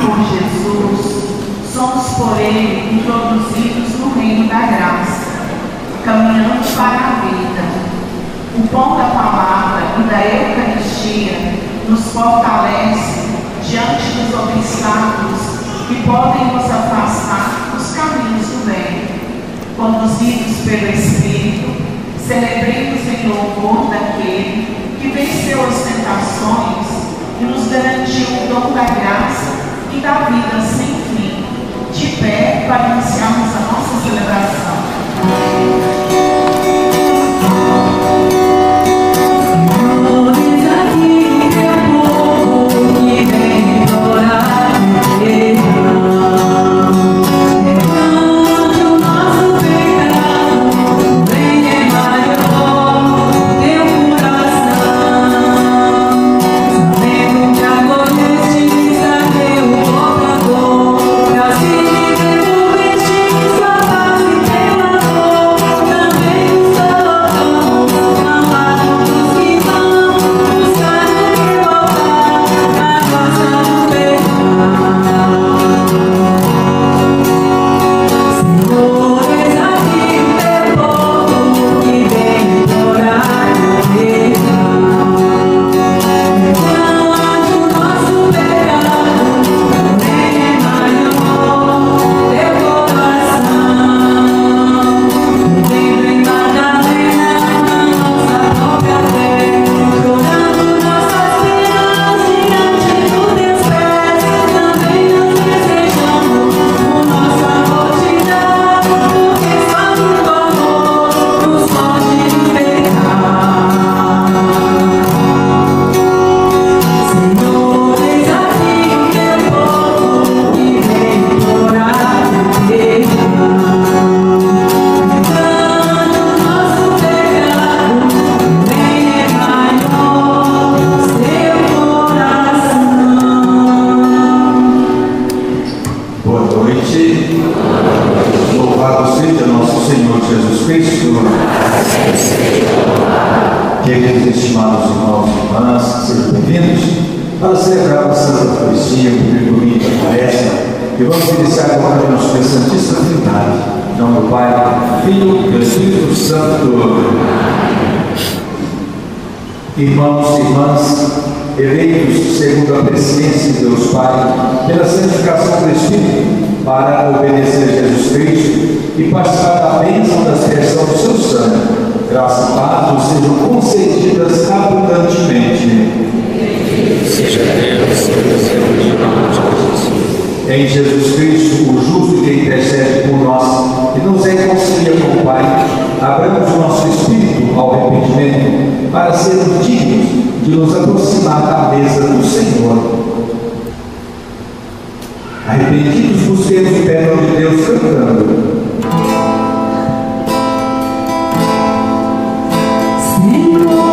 por Jesus, somos por Ele introduzidos no reino da graça, caminhando para a vida. O pão da palavra e da Eucaristia nos fortalece diante dos obstáculos que podem nos afastar dos caminhos do bem. Conduzidos pelo Espírito, celebremos em louvor daquele que venceu as tentações e nos garantiu o dom da graça e da vida sem fim. De pé para iniciarmos a nossa celebração. Irmãos e irmãs, eleitos segundo a presciência de Deus Pai, pela santificação do Espírito, para obedecer a Jesus Cristo e participar da bênção da aspersão do seu sangue, graça e paz nos sejam concedidas abundantemente. Seja Deus, em Jesus Cristo, o justo que intercede por nós e nos reconcilia com o Pai, abramos o nosso espírito ao arrependimento para sermos dignos de nos aproximar da mesa do Senhor. Arrependidos, busquemos o perdão de Deus cantando. Senhor,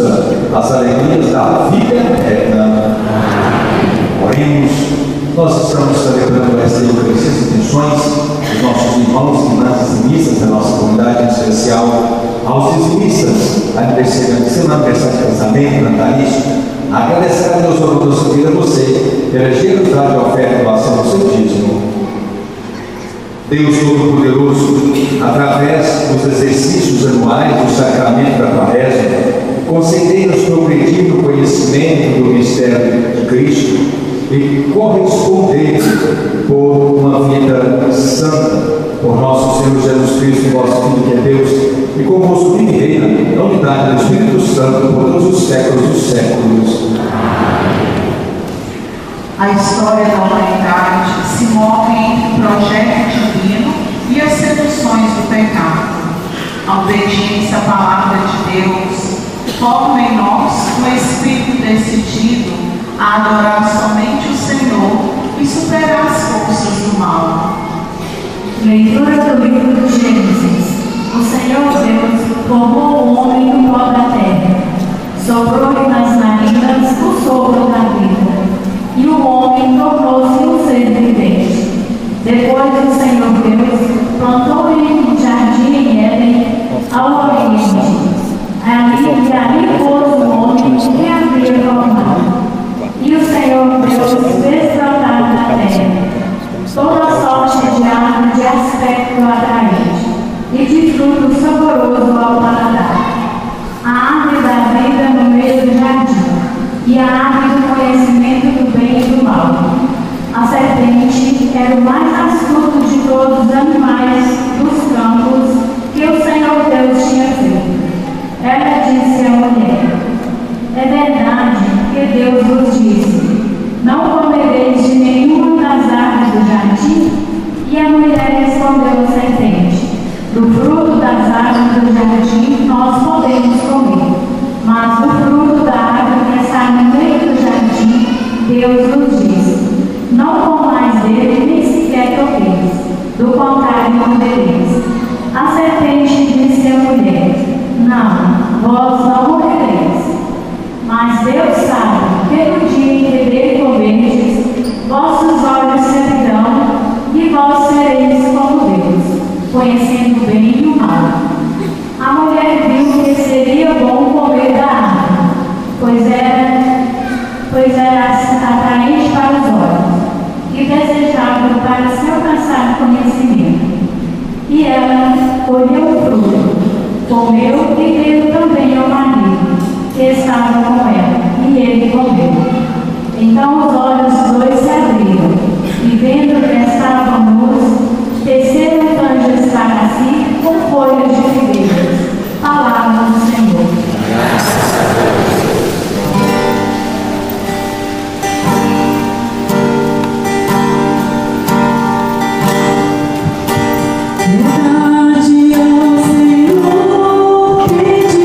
conduza às alegrias da vida eterna. Oremos. Nós estamos celebrando esta Eucaristia, as intenções dos nossos irmãos e irmãs dizimistas da nossa comunidade, em especial aos dizimistas, aniversariantes, seu aniversário de casamento, natalício. Agradecer a Deus por nossa vida, você, pela generosidade de oferta e doação do seu dízimo. Deus Todo-Poderoso, através dos exercícios anuais do sacramento da Quaresma, concedei-nos progredir no conhecimento do mistério de Cristo e corresponder por uma vida santa, por nosso Senhor Jesus Cristo, vosso Filho, que é Deus, e convosco vive e reina, na unidade do Espírito Santo, por todos os séculos dos séculos. A história da humanidade se move entre o projeto divino e as seduções do pecado. A obediência à palavra de Deus forma em nós um espírito decidido a adorar somente o Senhor e superar as forças do mal. Leitura do livro do Gênesis. O Senhor Deus formou o homem do pó da terra, soprou-lhe nas narinas o sopro da vida, e o homem tornou-se um ser vivente. Depois o Senhor Deus plantou-lhe um jardim em Éden, ao oriente. Ali pôs o homem que havia formado. E o Senhor Deus fez brotar na terra toda sorte de árvore de aspecto atraente e de fruto saboroso ao paladar, a árvore da vida no meio do jardim, e a árvore do conhecimento do bem e do mal. A serpente era o mais astuto de todos os animais dos campos que o Senhor Deus tinha feito. Ela disse à mulher: é verdade que Deus vos disse: não comereis de nenhuma das árvores do jardim? E a mulher respondeu à serpente: do fruto das árvores do jardim nós podemos comer, mas do fruto da árvore que está no meio do jardim, Deus nos disse: não comais dele, nem sequer toqueis, do contrário morrereis. A serpente disse à mulher: não, vós não morrereis. Mas Deus sabe que no dia em que dele comerdes, vossos olhos se abrirão e vós sereis como Deus, conhecendo o bem e o mal. A mulher viu que seria bom comer da árvore, pois era atraente para os olhos e desejável para se alcançar conhecimento. E ela colheu o fruto, comeu e deu também ao marido, que estava com ela, e ele comeu. Então os olhos dos dois se abriram, e vendo que estavam nus, teceram canjas para si com folhas de figueiras. Palavra do Senhor. Graças a Deus. Verdade ao Senhor pedi.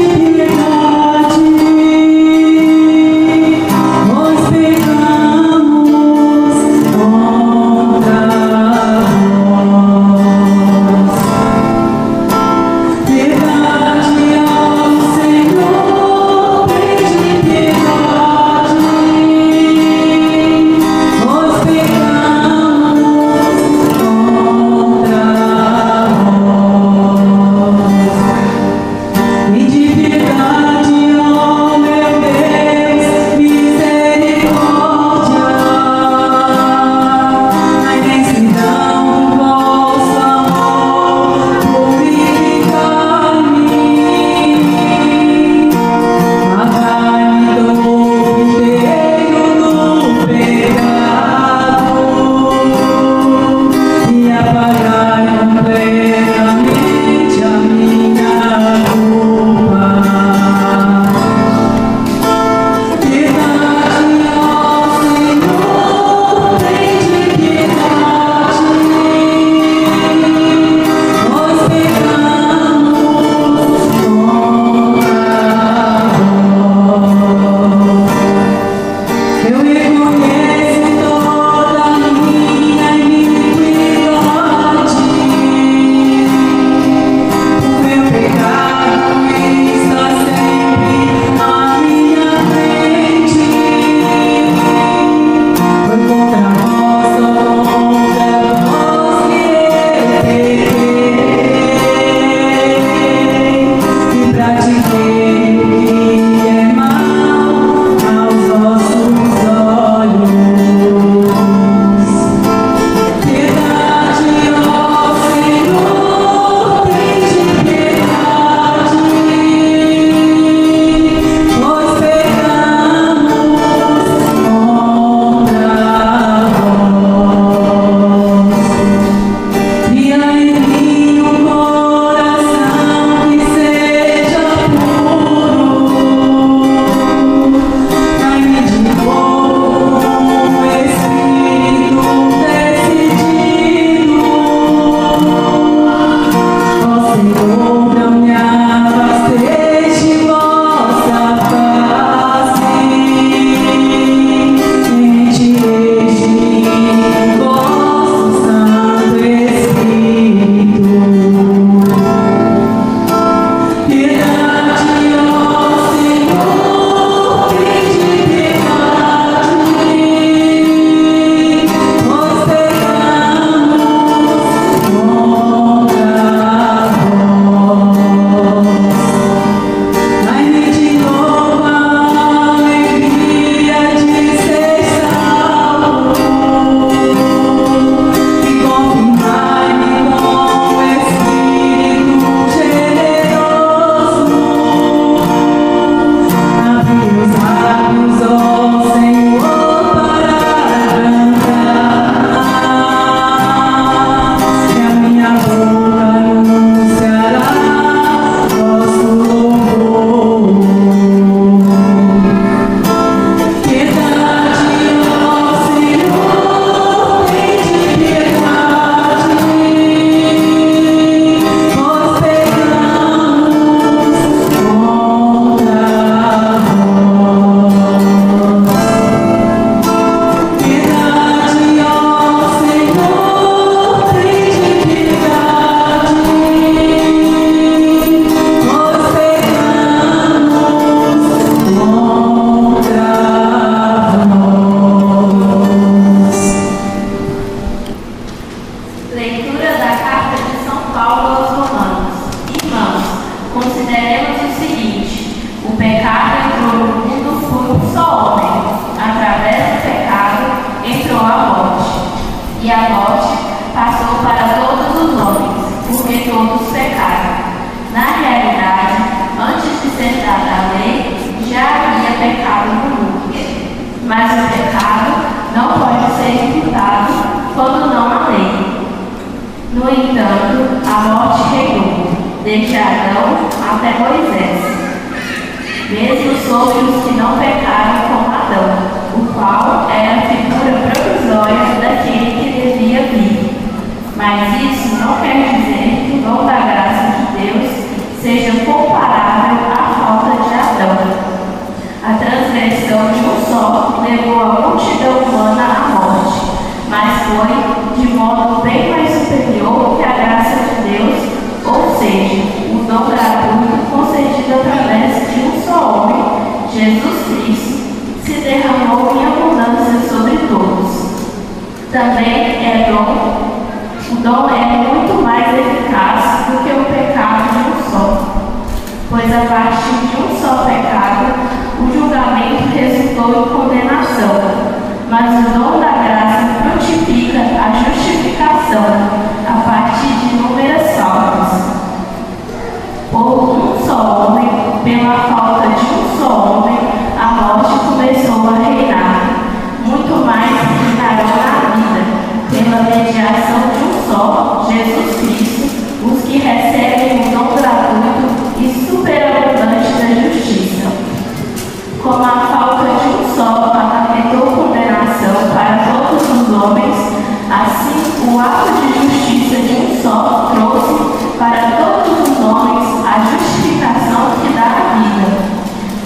todos pecaram. Na realidade, antes de ser dada a lei, já havia pecado no mundo. Mas o pecado não pode ser imputado quando não há lei. No entanto, a morte reinou, desde Adão até Moisés, mesmo sobre os que não pecaram como Adão, o qual era a figura provisória daquele que devia vir. Mas isso não quer dizer que o dom da graça de Deus seja comparável à falta de Adão. A transgressão de um só levou a multidão humana à morte, mas foi de modo bem mais superior que a graça de Deus, ou seja, o dom gratuito concedido através de um só homem, Jesus Cristo, se derramou em abundância sobre todos. Também o dom é muito mais eficaz do que o pecado de um só, pois a partir de um só pecado, o julgamento resultou em condenação, mas o dom da graça frutifica a justificação a partir de inúmeras faltas. Por um só homem, pela falta de um só homem, a morte começou a reinar. Muito mais reinará na vida, pela mediação de um só, Jesus Cristo, os que recebem o dom gratuito e superabundante da justiça. Como a falta de um só acarretou condenação para todos os homens, assim o ato de justiça de um só trouxe para todos os homens a justificação que dá a vida.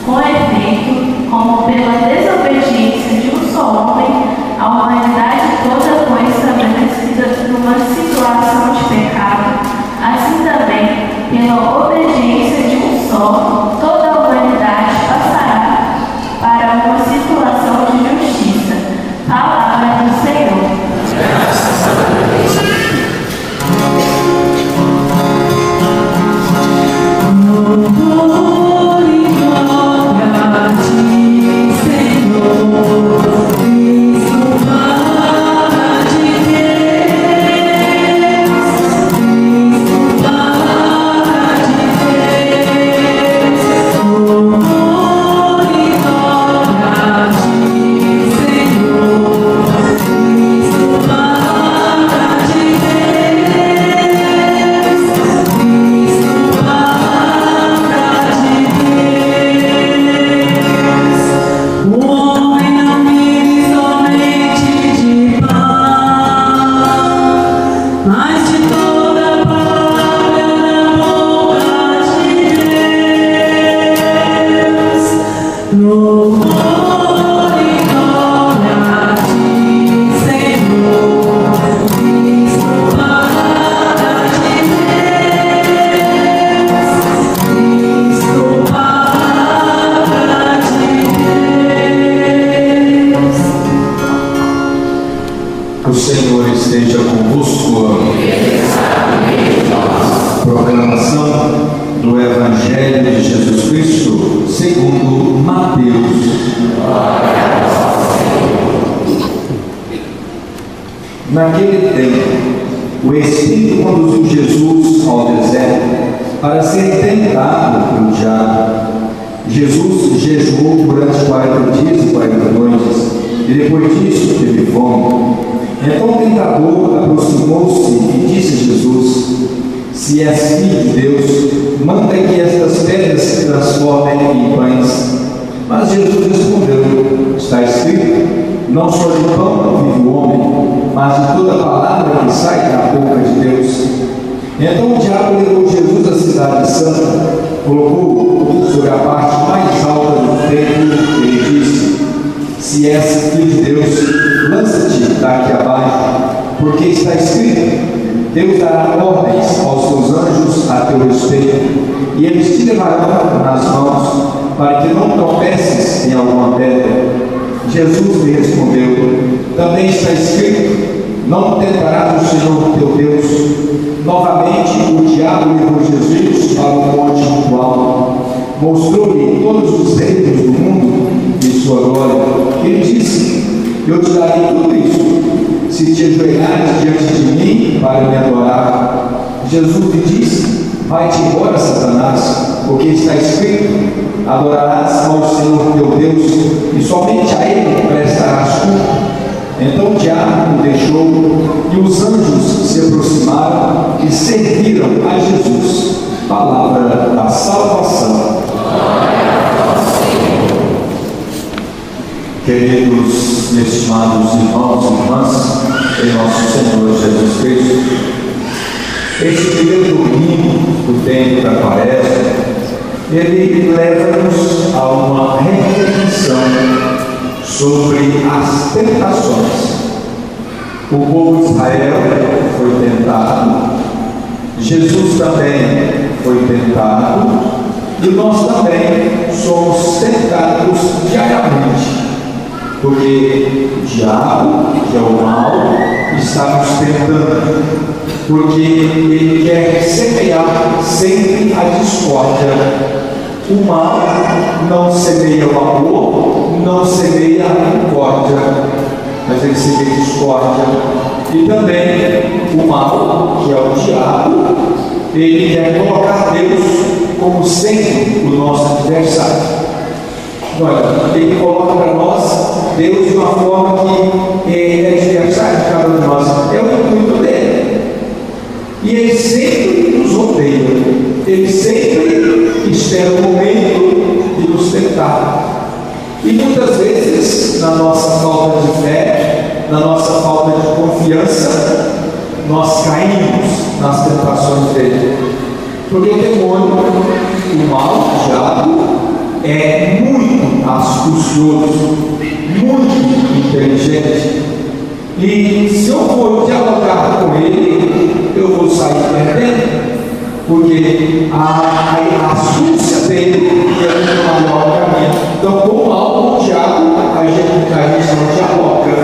Com efeito, como pela desobediência de um só homem, a humanidade toda foi estabelecida numa situação de pecado, assim também, pela obediência de um só, toda a humanidade passará para uma situação de justiça. Palavra do Senhor. Graças a Deus. O Senhor esteja convosco. Proclamação do Evangelho de Jesus Cristo segundo Mateus. Naquele tempo, o Espírito conduziu Jesus ao deserto para ser tentado pelo diabo. Jesus jejuou durante 40 dias e 40 noites, e depois disso teve fome. Então o tentador aproximou-se e disse a Jesus: se és filho de Deus, manda que estas pedras se transformem em pães. Mas Jesus respondeu: está escrito, não só de pão vive o homem, mas de toda palavra que sai da boca de Deus. Então o diabo levou Jesus à cidade santa, colocou-o sobre a parte mais alta do templo e lhe disse: se és filho de Deus, lança-te daqui abaixo, porque está escrito, Deus dará ordens aos seus anjos a teu respeito, e eles te levarão nas mãos, para que não tropeces em alguma pedra. Jesus lhe respondeu: também está escrito, não tentarás o Senhor teu Deus. Novamente o diabo levou Jesus para um monte muito alto, mostrou-lhe todos os reinos do mundo e sua glória. Ele disse: eu te darei tudo isso, se te ajoelhares diante de mim para me adorar. Jesus lhe disse: vai-te embora, Satanás, porque está escrito: adorarás ao Senhor teu Deus e somente a Ele prestarás culto. Então o diabo o deixou e os anjos se aproximaram e serviram a Jesus. Palavra da salvação. Queridos e estimados irmãos e irmãs, em nosso Senhor Jesus Cristo, este primeiro domingo do tempo da Quaresma, ele leva-nos a uma reflexão sobre as tentações. O povo de Israel foi tentado, Jesus também foi tentado, e nós também somos tentados diariamente. Porque o diabo, que é o mal, está nos tentando, porque ele quer semear sempre a discórdia. O mal não semeia o amor, não semeia a concórdia, mas ele semeia a discórdia. E também o mal, que é o diabo, ele quer colocar Deus como sempre o nosso adversário. Olha, ele coloca para nós Deus de uma forma que é adversário de cada um de nós, é o intuito dele. E ele sempre nos odeia, ele sempre espera o momento de nos tentar. E muitas vezes, na nossa falta de fé, na nossa falta de confiança, nós caímos nas tentações dele. Porque o demônio, o mal, o diabo, é muito astucioso, muito inteligente. E se eu for dialogar com ele, eu vou sair perdendo, porque a astúcia dele é muito maior que a minha. Então, com o mal, com o diabo, a gente não dialoga.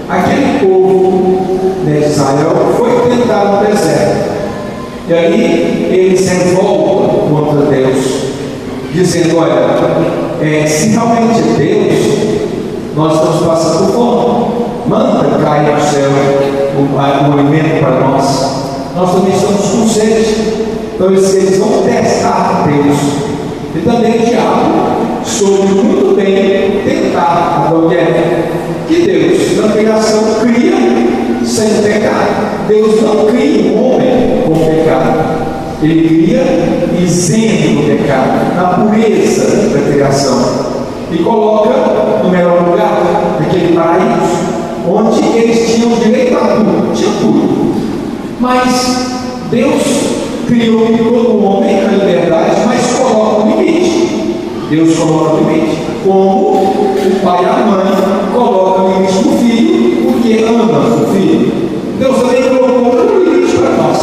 Aquele povo de Israel foi tentado no deserto, e aí ele se revolta contra Deus, dizendo: olha, se realmente é Deus, nós estamos passando fome, manda cair do céu o alimento para nós. Nós também estamos com sede. Então eles vão testar Deus. E também o diabo soube muito bem tentar Adão e Eva, que Deus na criação cria sem pecado. Deus não cria um homem com pecado, ele cria isento do pecado, na pureza da criação, e coloca no melhor lugar, naquele paraíso, onde eles tinham direito a tudo, tinham tudo. Mas Deus criou todo homem na liberdade, mas coloca um limite. Deus coloca um limite, como o pai e a mãe colocam o limite do filho, porque ama o filho. Deus também colocou um limite para nós.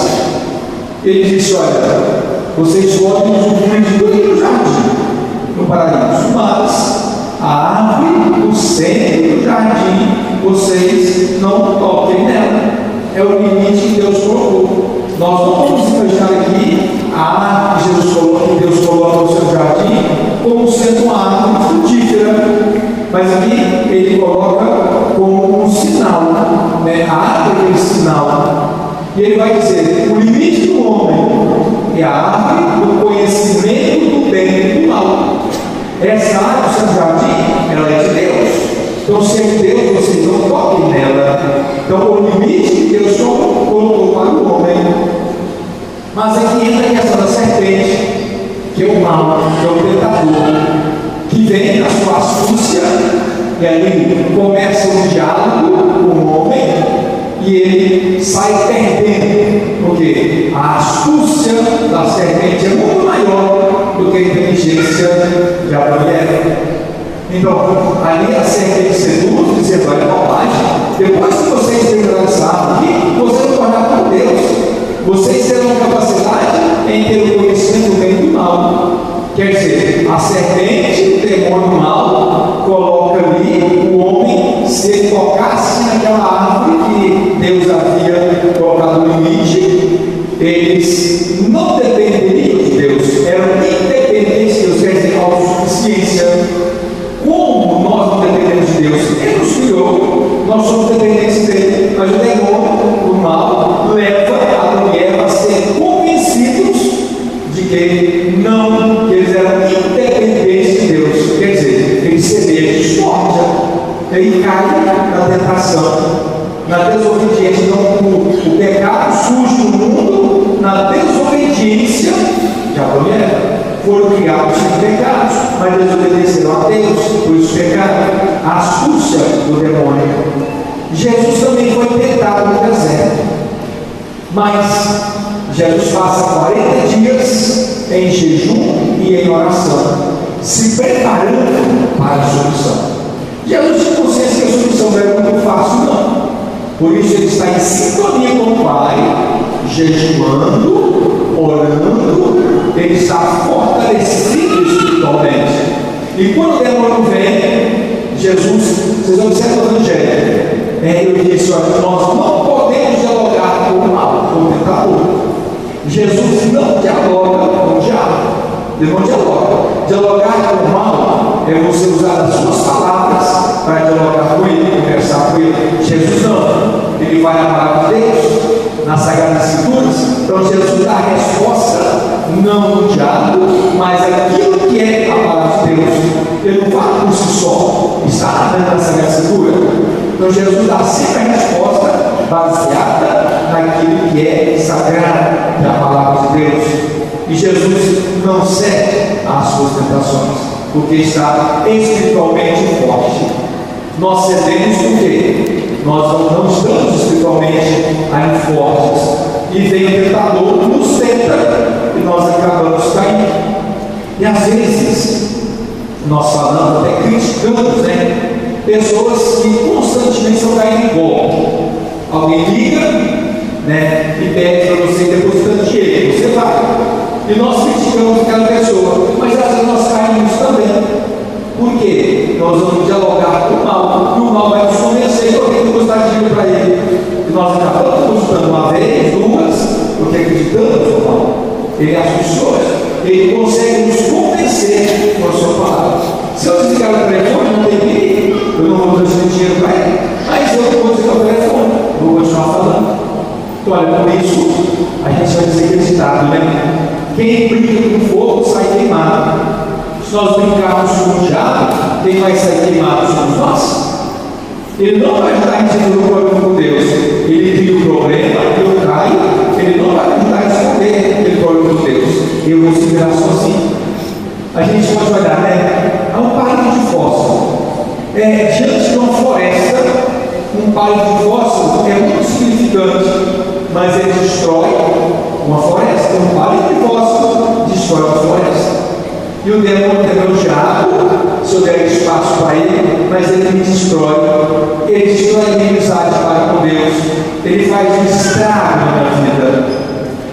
Ele disse: olha, vocês podem usufruir de tudo no jardim, no paraíso, mas a árvore do centro do jardim, vocês não toquem nela. É o limite que Deus colocou. Nós não vamos imaginar aqui a árvore que Jesus colocou, que Deus coloca no seu jardim, como sendo uma árvore frutífera. Mas aqui ele coloca como um sinal, né? A árvore é aquele sinal. E ele vai dizer: o limite do homem é a árvore do conhecimento do bem e do mal. Essa árvore do seu jardim, ela é de Deus. Então, se é de Deus, vocês não toquem nela. Então, o limite que Deus colocou para o homem. Mas aqui entra a questão da serpente, que é o mal, que é o tentador, que vem na sua astúcia, e ali começa um diálogo com o homem, e ele sai perdendo, porque a astúcia da serpente é muito maior do que a inteligência de Adão e Eva. Então, ali a serpente seduz, dizendo: olha, bobagem, depois que vocês terminarem essa árvore aqui, vocês vão tornar como Deus. Vocês terão capacidade em ter o conhecimento do bem e do mal. Quer dizer, a serpente, o demônio mal, coloca ali o homem, se ele tocasse naquela árvore que Deus havia colocado no limite, eles não dependeriam de Deus, eram independentes de Deus, quer dizer, autossuficiência. Como nós não dependemos de Deus? Ele nos criou, nós somos dependentes dele, mas o demônio, o mal, leva Adão e Eva a ser tentação, na desobediência. Então, o pecado surge no mundo na desobediência de Adão e Eva. Foram criados sem pecados, mas desobedeceram a Deus, por isso pecaram. A astúcia do demônio. Jesus também foi tentado no deserto, mas Jesus passa 40 dias em jejum e em oração, se preparando para a solução. Jesus tinha consciência que a solução não era muito fácil, não. Por isso ele está em sintonia com o Pai, jejuando, orando, ele está fortalecido espiritualmente. E quando o demônio vem, Jesus, vocês observam o Evangelho, ele disse: olha, nós não podemos dialogar com o mal, com o tentador. Jesus não dialoga com o diabo, ele não dialoga. Dialogar com o mal é você usar as suas palavras para dialogar com ele, conversar com ele. Jesus não, ele vai na palavra de Deus, nas Sagradas Escrituras. Então Jesus dá a resposta, não no diabo, mas aquilo que é a palavra de Deus. Ele não fala por si só, está dentro da Sagrada Escritura. Então Jesus dá sempre a resposta baseada naquilo que é sagrado, da palavra de Deus. E Jesus não cede às suas tentações, porque está espiritualmente forte. Nós cedemos porque nós não estamos espiritualmente ainda fortes. E vem o tentador, nos tenta, e nós acabamos caindo. E às vezes, nós falamos, até criticamos, né? Pessoas que constantemente estão caindo em golpe. Alguém liga, né, e pede para você depositando dinheiro, você vai. E nós criticamos aquela pessoa, mas às vezes nós caímos também. Por quê? Nós vamos dialogar com o mal, e o mal vai nos convencer que eu tenho que depositar dinheiro para ele. E nós acabamos depositando uma vez, duas, porque acreditamos no mal. Ele é astucioso, ele consegue nos convencer com a sua palavra. Se eu desligar o telefone, não tem perigo, eu não vou transferir dinheiro para ele, mas eu vou desligar o telefone, vou continuar falando. Então, olha, por isso, a gente vai ser acreditado, né? Quem brinca com fogo sai queimado. Se nós brincarmos com o diabo, quem vai sair queimado somos nós. Ele não vai ajudar a gente a resolver o problema com Deus. Ele cria o problema, eu caio, ele não vai ajudar a resolver aquele problema com Deus. Eu vou se virar sozinho. A gente pode olhar, né? É um palito de fósforo. Diante de uma floresta, um palito de fósforo é muito significante, mas ele destrói uma floresta. Um palito de fósforo destrói uma floresta. E o demônio também, o diabo, se eu der espaço para ele, mas ele me destrói. Ele destrói a minha amizade para com Deus. Ele faz um estrago na minha vida.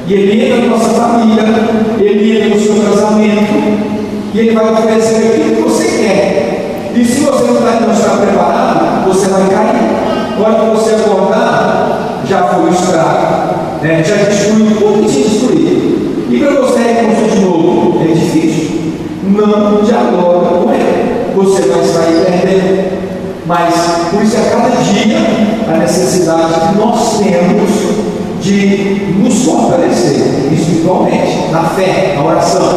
E ele entra na nossa família, ele entra no seu casamento, e ele vai oferecer aquilo que você quer. E se você não está preparado, você vai cair. Quando você acordar, já foi o estrago, né? Já destruiu tudo que tinha destruído. E para você reconstruir de novo, é difícil. Não dialoga com ele, você vai sair perdendo. Mas por isso, a cada dia, a necessidade que nós temos de nos fortalecer espiritualmente, na fé, na oração,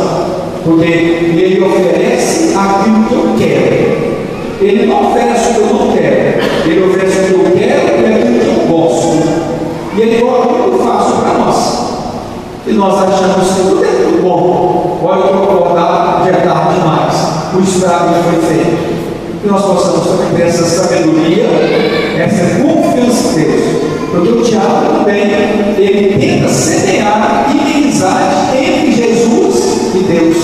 porque ele oferece aquilo que eu quero. Ele não oferece o que eu não quero, ele oferece o que eu quero e aquilo que eu gosto. E ele coloca muito fácil para nós. E nós achamos que tudo é muito bom. Olha, eu vou acordar, já é tarde demais. O estrago já foi feito. Que nós possamos também ter essa sabedoria, essa confiança em Deus. Porque o diabo também, ele tenta semear inimizade entre Jesus e Deus.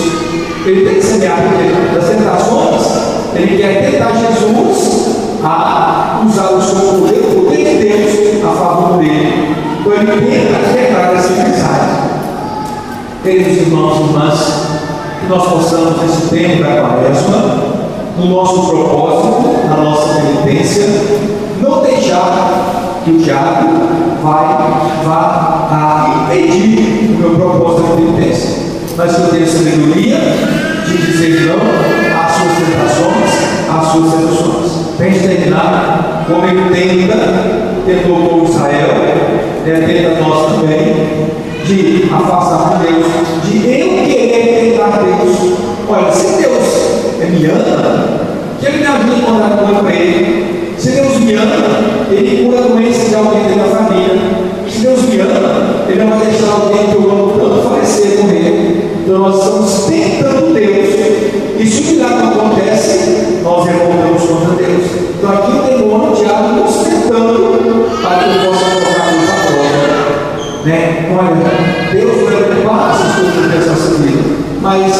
Ele tem que semear, porque das tentações, ele quer tentar Jesus a usar o seu poder, o poder de Deus a favor dele. Então ele tenta quebrar essa inimizade. Queridos irmãos e irmãs, que nós possamos, nesse tempo da Quaresma, no nosso propósito, na nossa penitência, não deixar que o diabo vá impedir o meu propósito de penitência, mas que eu tenha sabedoria de dizer não às suas tentações, às suas seduções. Para a gente terminar, como ele tentou com Israel, tenta nós também, de afastar de Deus, de eu querer tentar Deus. Olha, se Deus me ama, que ele me ajude a mandar coisa para ele. Se Deus me ama, Ele cura a doença de alguém da minha família. Se Deus me ama, Ele não vai deixar alguém que eu amo tanto falecer, morrer. Então nós estamos tentando Deus. E se o milagre acontece, nós revoltamos contra Deus. Então aqui o demônio, o diabo, nos tentando para que eu possa colocar a luz à prova. Olha, Deus não é preocupado essas coisas dessa vida. Mas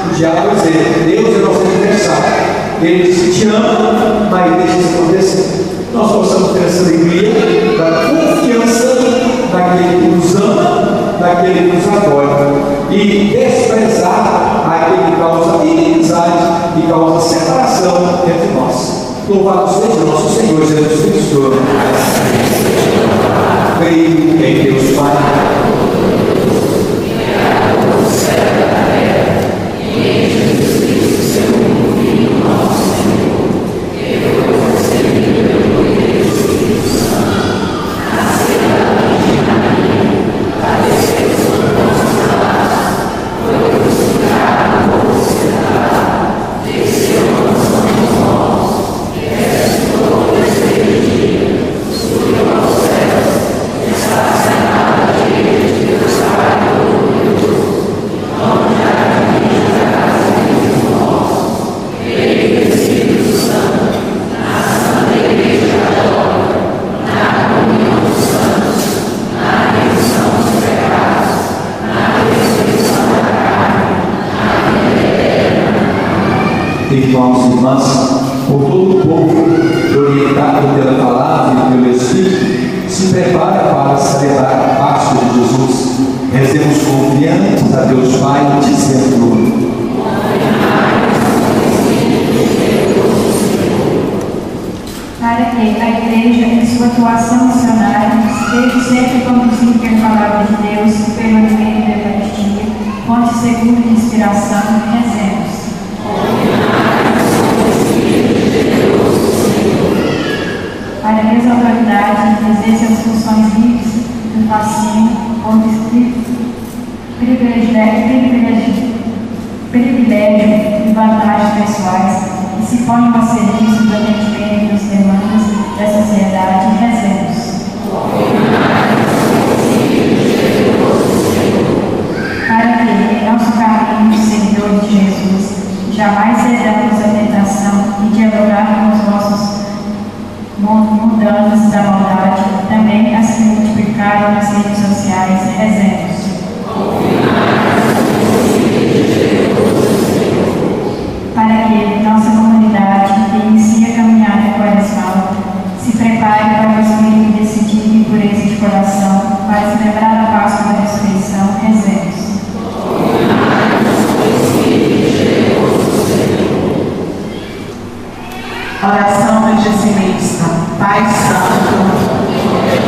o diabo vai dizer, Deus é nosso adversário. Ele diz que te ama, mas deixa isso acontecer. Nós possamos ter essa alegria da confiança naquele que nos ama, naquele que nos apoia, e desprezar aquele que causa inimizade e causa separação entre nós. Louvado seja o nosso Senhor Jesus Cristo. Creio em Deus Pai, irmãos e irmãs, por todo o povo, orientado pela palavra e pelo Espírito, se prepara para celebrar a Páscoa de Jesus. Rezemos confiantes a Deus Pai, dizendo: para que a Igreja, em sua atuação missionária, esteja sempre conduzida pela palavra de Deus e pelo alimento da Eucaristia, fonte segura de inspiração, rezemos. Para que as autoridades exerçam as funções livres do fascínio ou do privilégio e vantagens pessoais e se ponham a serviço do atendimento das demandas da sociedade, rezemos. Para que, em nosso caminho de seguidores de Jesus, jamais cedamos à tentação e dialogar com os nossos mudanças da maldade, também as que multiplicaram nas redes sociais, rezemos. Para que nossa comunidade que inicia a caminhada quaresmal se prepare para o espírito decidido e pureza de coração para celebrar a Páscoa da ressurreição, rezemos. Oração do dizimista. Pai Santo, Pai,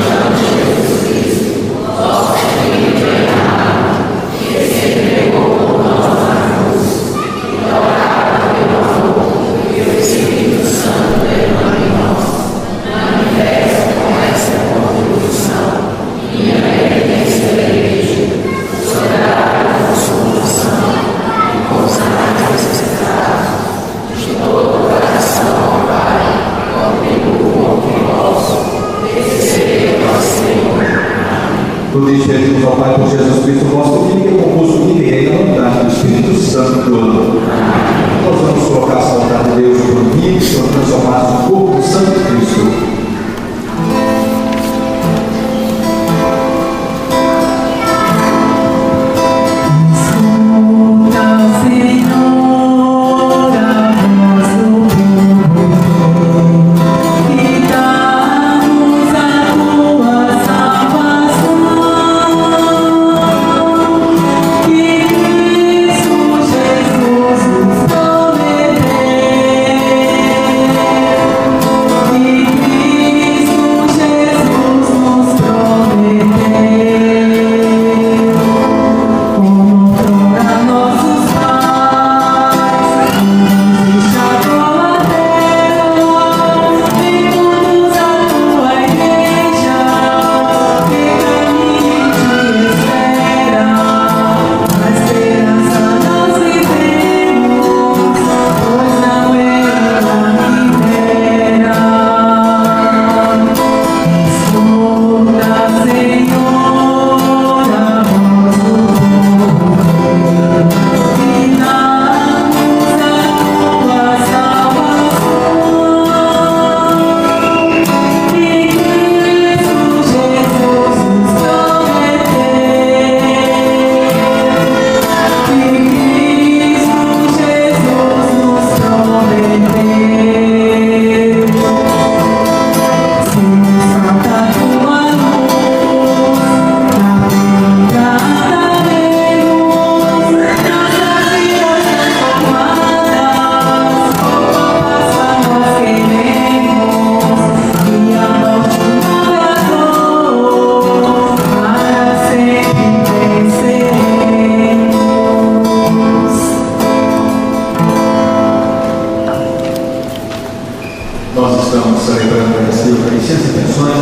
nós estamos celebrando essa Eucaristia, as intenções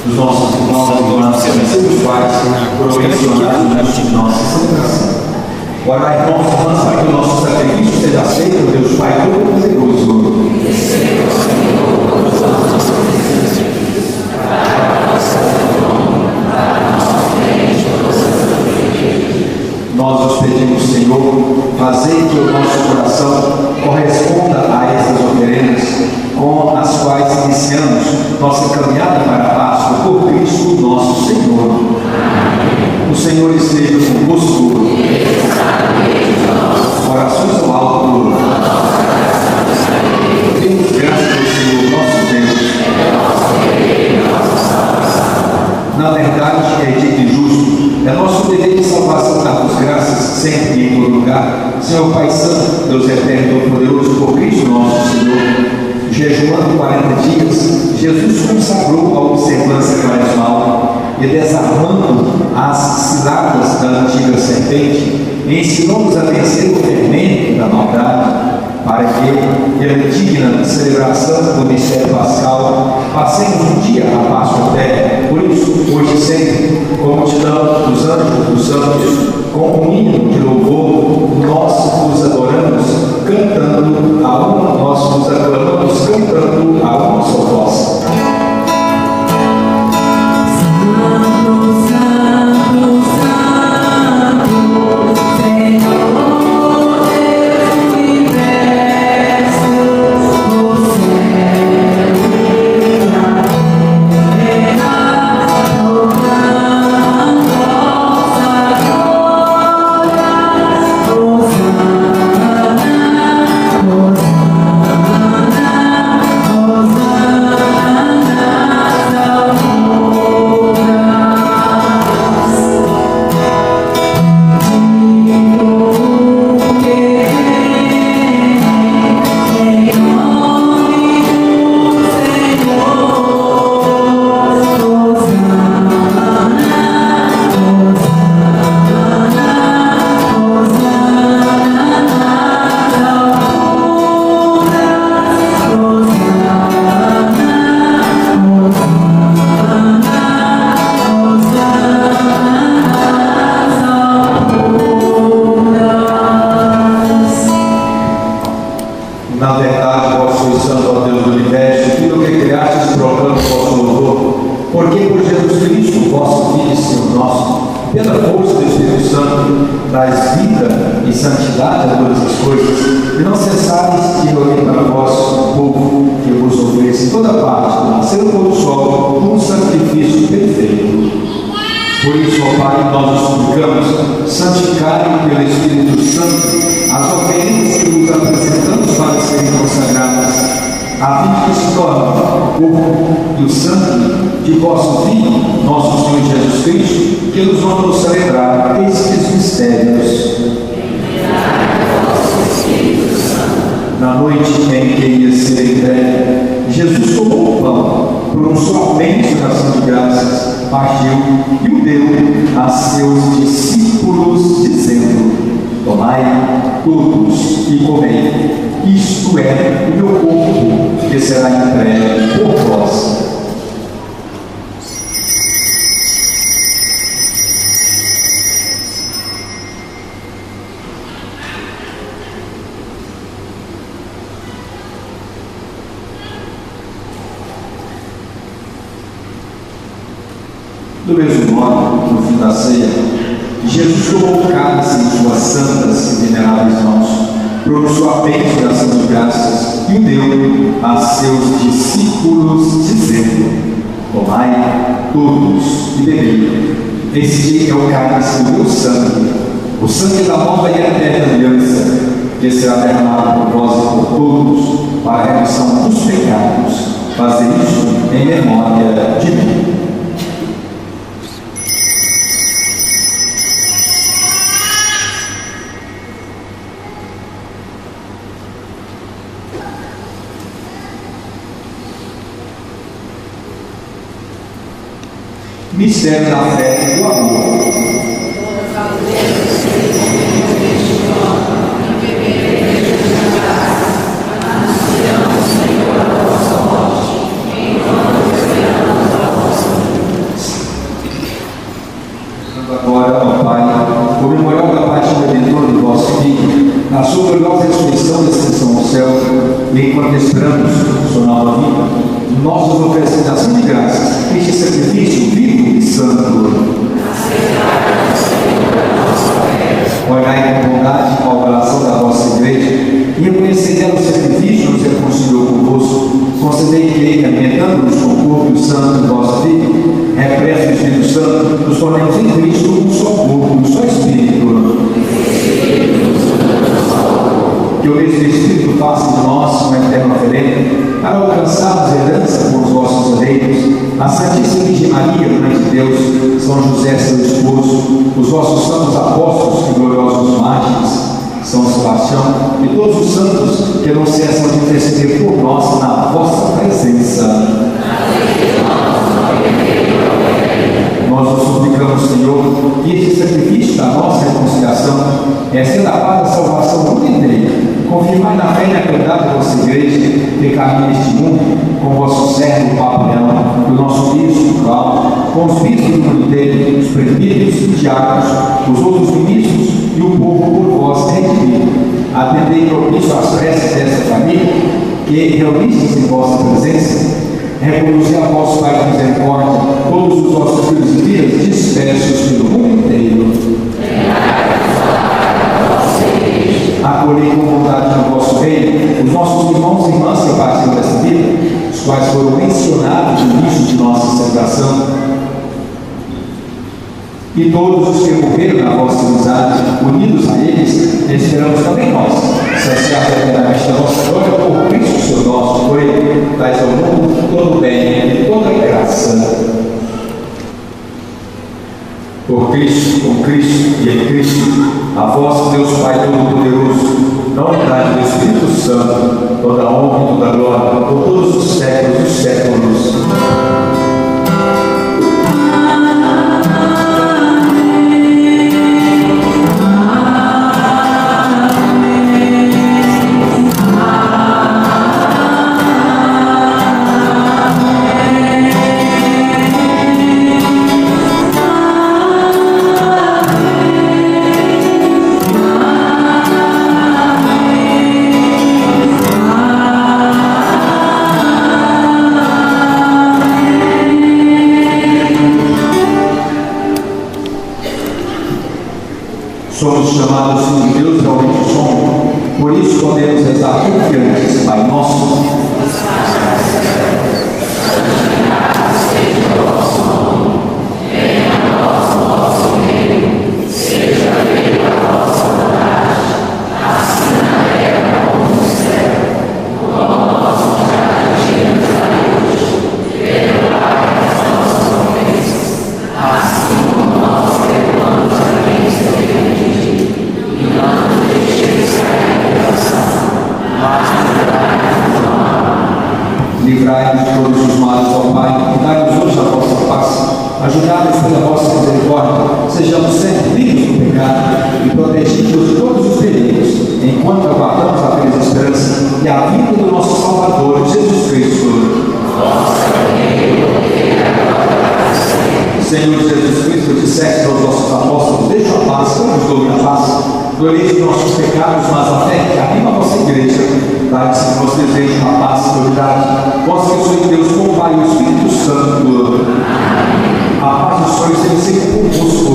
dos nossos irmãos e irmãs, seus pais, foram mencionados de nossa celebração. Ora, irmãos e irmãs, para que o nosso sacrifício seja aceito por Deus Pai Todo-Poderoso. Nós os pedimos, Senhor, fazei que o nosso coração corresponda a essas oferendas com as quais iniciamos nossa caminhada para a Páscoa por Cristo nosso Senhor. O Senhor esteja convosco. Corações ao alto. Demos graças ao Senhor nosso Deus. Na verdade, é digno e justo, é nosso dever de salvação darmos graças sempre e em todo lugar, Senhor Pai Santo, Deus eterno e poderoso, por Cristo nosso Senhor. Jejuando 40 dias, Jesus consagrou a observância quaresmal e, desarmando as ciladas da antiga serpente, ensinou-nos a vencer o fermento da maldade, para que, pela digna celebração do mistério pascal, passemos um dia a Páscoa terra. Por isso, hoje e sempre, com a multidão dos anjos, dos santos, com um hino de louvor, nós nos adoramos, cantando a uma, nós nos aclamamos, cantando a uma só voz. Do mesmo modo, no fim da ceia, Jesus tomou o cálice em suas santas e veneráveis mãos, pronunciou a bênção da ação de graças e o deu a seus discípulos, dizendo: tomai todos e bebei. Este é o cálice do meu sangue, o sangue da nova e eterna aliança, que será derramado por vós e por todos para a remissão dos pecados. Fazei isso em memória de mim. Mistério da fé e do amor. Senhor, enquanto esperamos sua nova vida, nós nos oferecemos ação de graça, este sacrifício vivo e santo. Olhai com bondade a oração da vossa igreja e reconhecei dela o sacrifício nos reconciliou convosco. Concedei que, alimentando-nos com o corpo e o santo do vosso Filho, represso o Espírito Santo, nos tornemos em Cristo um só corpo, um só Espírito. Que o mesmo Espírito faça de nós uma eterna oferenda, para alcançarmos herança com os vossos reinos, a Santíssima Virgem Maria, Mãe de Deus, São José, seu esposo, os vossos santos apóstolos e gloriosos mártires, São Sebastião e todos os santos que não cessam de interceder por nós na vossa presença. Nós vos suplicamos, Senhor, que este sacrifício da nossa reconciliação receba para a salvação do mundo inteiro. Confirmai na fé e na caridade da vossa igreja que caminha neste mundo, com o vosso servo, o Papa Leão, e o nosso bispo, Cláudio, com os bispos do mundo inteiro, os presbíteros, os diáconos, os outros ministros e o povo por vós redimido. Atendei propício às preces desta família, que reunistes em vossa presença. Reconduzi a vosso Pai de misericórdia todos os vossos filhos e filhas dispersos pelo mundo inteiro. Acolhei com bondade no vosso reino os nossos irmãos e irmãs que partiram desta vida, os quais foram mencionados no início de nossa celebração, e todos os que morreram na vossa amizade, unidos a eles, esperamos também nós, saciar eternamente da vossa glória por Cristo, seu nosso Rei, dais ao mundo todo o bem e toda a graça. Por Cristo, com Cristo e em Cristo, a vós, Deus Pai Todo-Poderoso, na unidade do Espírito Santo, toda a honra e toda a glória, por todos os séculos dos séculos. Somos chamados filhos de Deus, realmente somos. Por isso podemos rezar confiantes, Pai nosso. Livrai-nos de todos os males, ó Pai, e dai-nos hoje a vossa paz. Ajudai-nos pela vossa misericórdia, sejamos sempre livres do pecado e protegidos de todos os perigos, enquanto aguardamos a feliz esperança e a vinda do nosso Salvador, Jesus Cristo. Senhor Jesus Cristo, disseste aos nossos apóstolos: deixa a paz, eu vos dou minha paz. Glorifique os nossos pecados, mas a fé que anima a vossa igreja, dai-nos que vos desejo a paz e a unidade. Vós que sois Deus com o Pai e o Espírito Santo. A paz do Senhor esteja sempre convosco.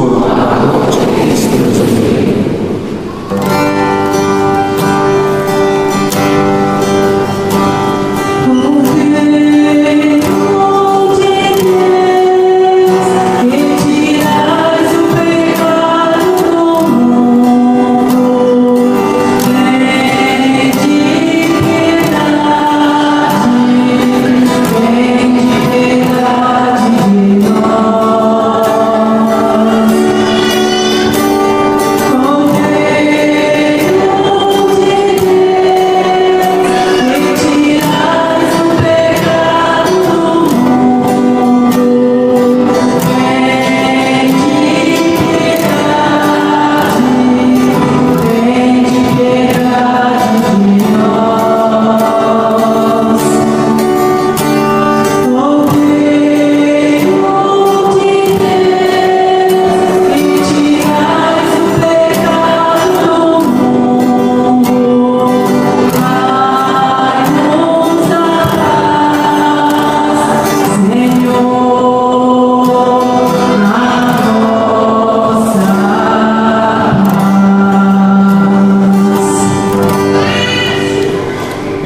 Oh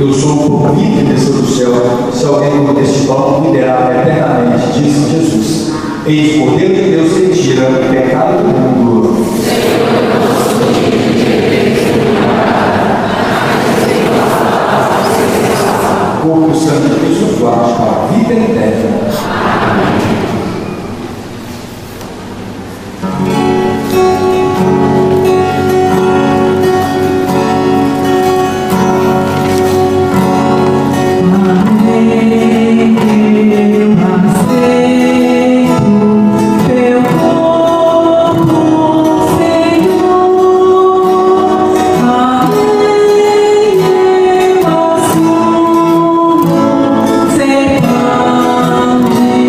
Eu sou o pão vivo que desceu do céu. Se alguém comer deste pão, viverá eternamente, disse Jesus. Eis o Cordeiro de Deus que tira o pecado do mundo. Corpo e sangue de Cristo guarde para a vida eterna. Ser pão de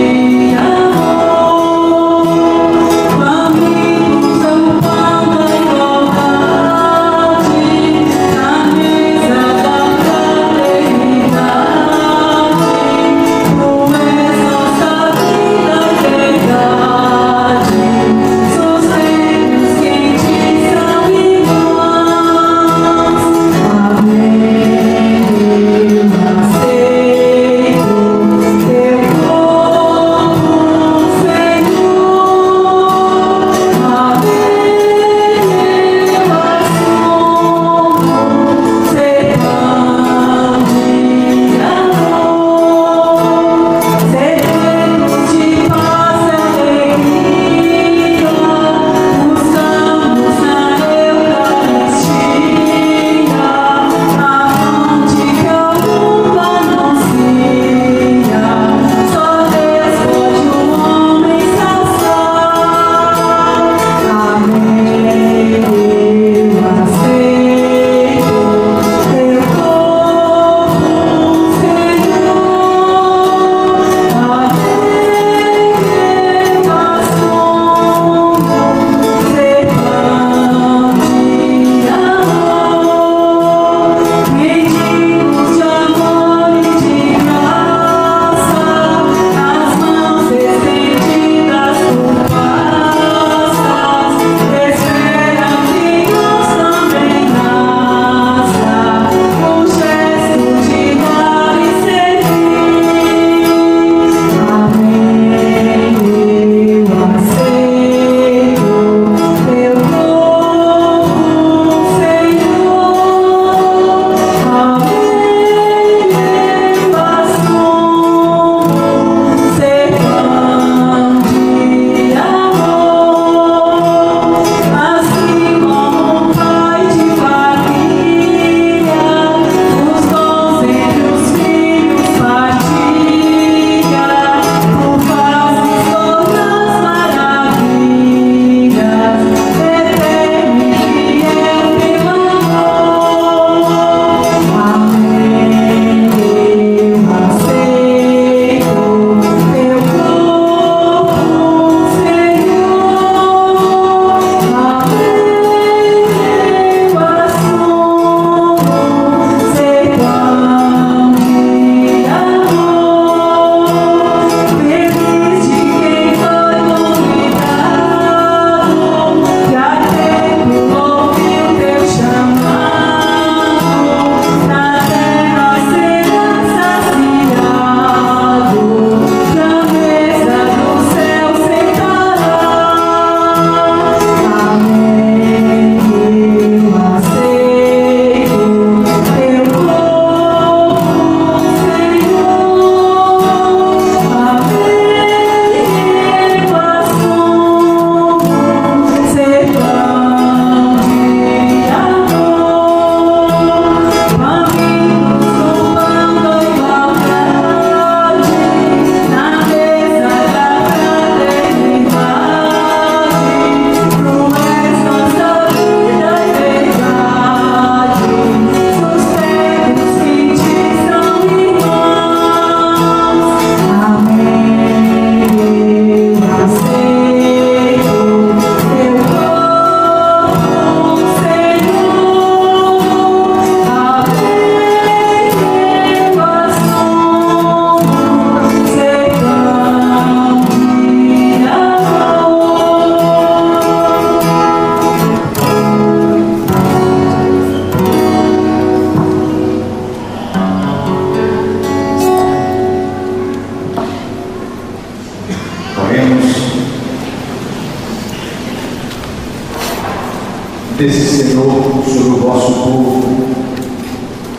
desse Senhor sobre o vosso povo.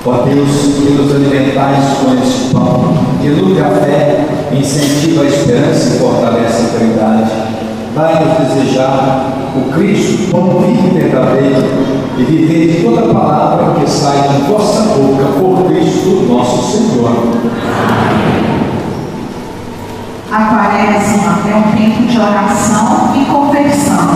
Ó Deus, que nos alimentais com este pão, que nutre a fé, incentiva a esperança e fortalece a caridade. Dai-nos desejar o Cristo, pão vivo e verdadeiro, e viver de toda palavra que sai de vossa boca por Cristo nosso Senhor. A Quaresma é um tempo de oração e conversão.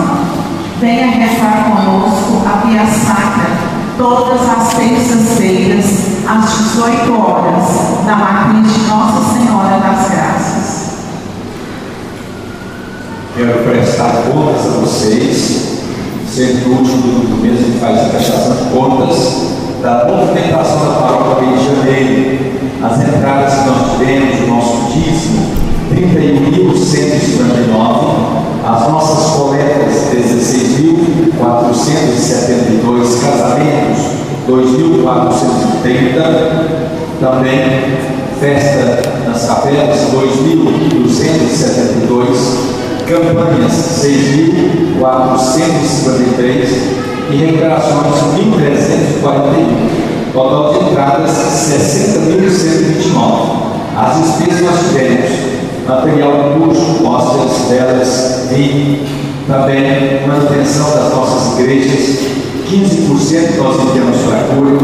Venha rezar conosco a Via Sacra todas as terças-feiras, às 18 horas, na matriz de Nossa Senhora das Graças. Quero prestar contas a vocês, sempre no último domingo do mês a gente faz a prestação de contas da movimentação da paróquia Rio de Janeiro. As entradas que nós tivemos, o nosso dízimo, 31.159, as nossas coletas, 16.472, casamentos, 2.430, também festa nas capelas, 2.272, campanhas, 6.453 e recuperações, 1.341. Total de entradas, 60.129. As despesas nós tivemos material de luxo, hóstias, velas, vinho, também manutenção das nossas igrejas, 15% nós enviamos para a cura,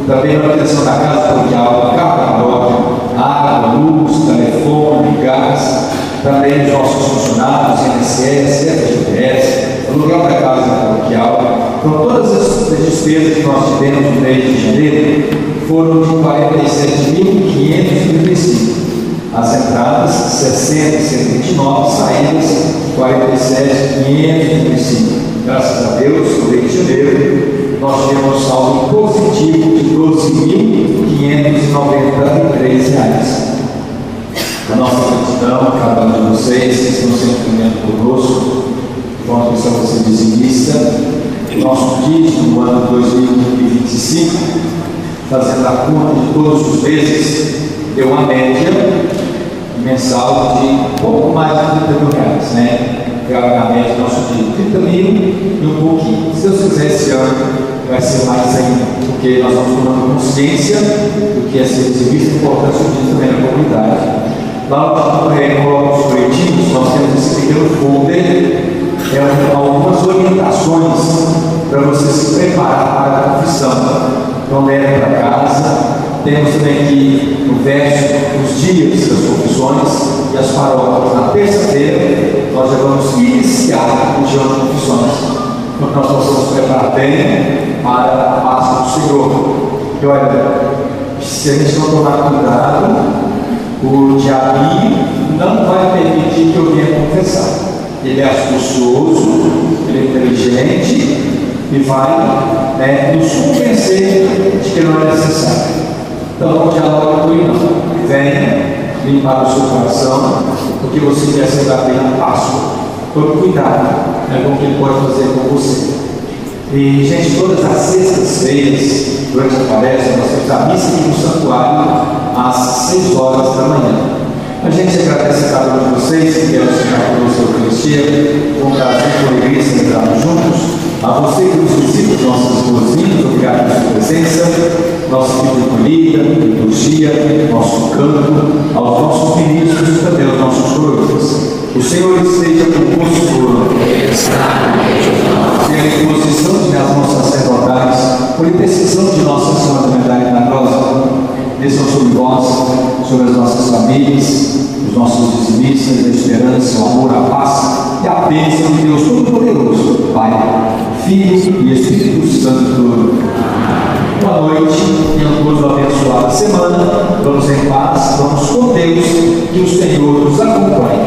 também manutenção da casa paroquial, carro da paróquia, água, luz, telefone, gás, também os nossos funcionários, INSS, FGTS, aluguel da casa paroquial. Então, todas as despesas que nós tivemos no mês de janeiro foram de 47.535. As entradas, 60.129, saídas, 47.535. Graças a Deus, no mês de janeiro, nós tivemos um saldo positivo de R$12.593. A nossa gratidão a cada um de vocês que estão sempre caminhando conosco, de uma pessoa que ser dizimista, nosso dízimo no ano 2025, fazendo a conta de todos os meses, deu uma média mensal de pouco mais de R$30.000, né? Que é a média do nosso dízimo, 30 mil e um pouquinho. Se Deus quiser, esse ano vai ser mais ainda, porque nós estamos tomando consciência do que é ser dizimista e a importância disso também na comunidade. Lá nos coletivos, nós temos esse pequeno folder, algumas orientações para você se preparar para a confissão. Então, leve para casa. Temos também aqui no verso os dias das confissões e as paróquias. Na terça-feira, nós já vamos iniciar o dia de confissões, para que nós possamos preparar bem para a Páscoa do Senhor. E olha, se a gente não tomar cuidado, o diabinho não vai permitir que eu venha confessar. Ele é astucioso, ele é inteligente e vai nos convencer de que não é necessário. Então não dialogue com ele não. Venha limpar o seu coração, porque você quer celebrar bem a Páscoa. Tome cuidado com o que ele pode fazer com você. E, gente, todas as sextas-feiras, durante a palestra, nós temos a missa aqui no santuário às 6 horas da manhã. A gente agradece a cada um de vocês que quer ensinar conosco a Eucaristia. Com prazer e alegria celebrarmos juntos. A você que nos visita, nossos irmãozinhos, obrigado pela sua presença. Nosso tipo de comida, liturgia, nosso canto, aos nossos ministros e também aos nossos coroas. O Senhor esteja convosco. Pela imposição de as nossas sacerdotais, por intercessão de Nossa Senhora da Medalha Milagrosa, desçam sobre vós, sobre as nossas famílias, os nossos dizimistas, a esperança, o amor, a paz e a bênção de Deus Todo-Poderoso, Pai, Filho e Espírito Santo. Boa noite, tenham todos uma abençoada semana. Vamos em paz, vamos com Deus, que o Senhor nos acompanhe.